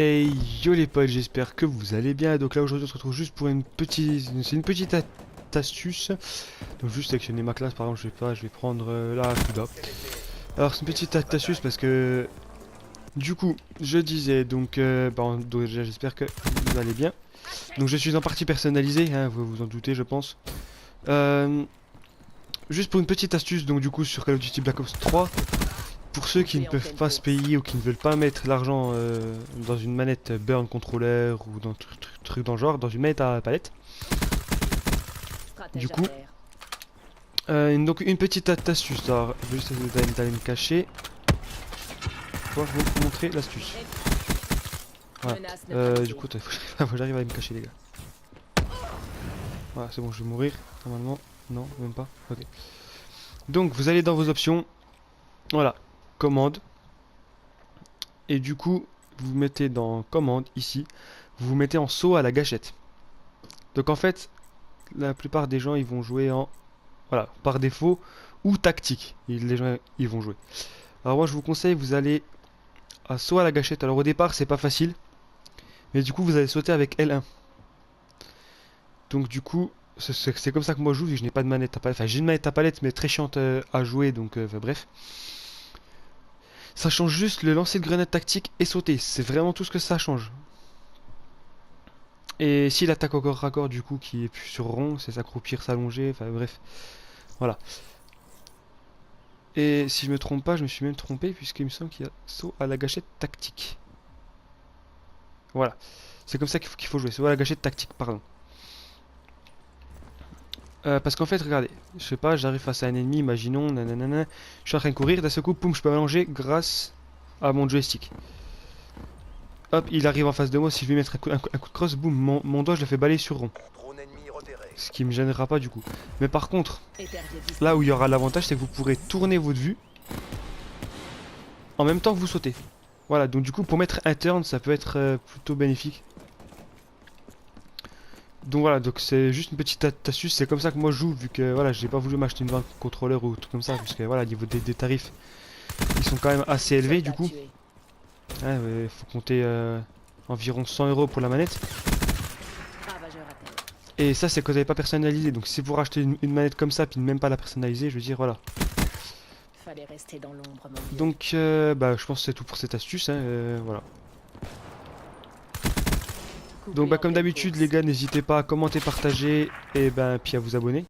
Hey yo les potes, j'espère que vous allez bien. Donc là aujourd'hui on se retrouve juste pour une petite, c'est une petite astuce. Donc juste sélectionner ma classe, par exemple je vais prendre la Kuda. Alors c'est une petite astuce parce que du coup je disais donc déjà j'espère que vous allez bien. Donc je suis en partie personnalisé, hein, vous vous en doutez je pense. Euh, Juste pour une petite astuce donc du coup sur Call of Duty Black Ops 3. Pour ceux qui ne peuvent pas se payer ou qui ne veulent pas mettre l'argent dans une manette burn controller ou dans truc dans le genre, dans une manette à palette. Du coup, donc une petite astuce. Alors, je vais juste d'aller me cacher. Pour vous montrer l'astuce. Voilà. Du coup, faut que j'arrive à me cacher les gars. Voilà, c'est bon, je vais mourir. Normalement, non, même pas. Ok. Donc, vous allez dans vos options. Voilà, commande. Et du coup, vous mettez dans commande ici, vous vous mettez en saut à la gâchette. Donc en fait, la plupart des gens ils vont jouer en voilà, par défaut ou tactique. Les gens ils vont jouer. Alors moi je vous conseille, vous allez à saut à la gâchette. Alors au départ, c'est pas facile, mais du coup vous allez sauter avec L1. Donc du coup, c'est comme ça que moi je joue, vu que je n'ai pas de manette à palette. Enfin, j'ai une manette à palette mais très chiante à jouer donc enfin, bref. Ça change juste le lancer de grenade tactique et sauter. C'est vraiment tout ce que ça change. Et si l'attaque au corps à corps du coup qui est plus sur rond, c'est s'accroupir, s'allonger, enfin bref, voilà. Et si je me trompe pas, je me suis même trompé puisqu'il me semble qu'il y a saut à la gâchette tactique. Voilà, c'est comme ça qu'il faut jouer, saut à la gâchette tactique, pardon. Parce qu'en fait, regardez, je sais pas, j'arrive face à un ennemi, imaginons, nanana, je suis en train de courir, d'un seul coup, poum, je peux m'allonger grâce à mon joystick. Hop, il arrive en face de moi, si je vais mettre un coup de crosse, boum, mon doigt je le fais balayer sur rond. Ce qui me gênera pas du coup. Mais par contre, là où il y aura l'avantage, c'est que vous pourrez tourner votre vue en même temps que vous sautez. Voilà, donc du coup pour mettre un turn, ça peut être plutôt bénéfique. Donc voilà, donc c'est juste une petite astuce, c'est comme ça que moi je joue, vu que voilà, j'ai pas voulu m'acheter une 20 contrôleur ou tout comme ça, parce que voilà, au niveau des tarifs, ils sont quand même assez élevés du coup. Ouais, faut compter environ 100 € pour la manette. Et ça c'est quand vous n'avez pas personnalisé, donc si vous rachetez une manette comme ça, puis même pas la personnaliser, je veux dire voilà. Donc bah je pense que c'est tout pour cette astuce, hein, voilà. Donc bah comme d'habitude les gars, n'hésitez pas à commenter, partager et ben puis à vous abonner.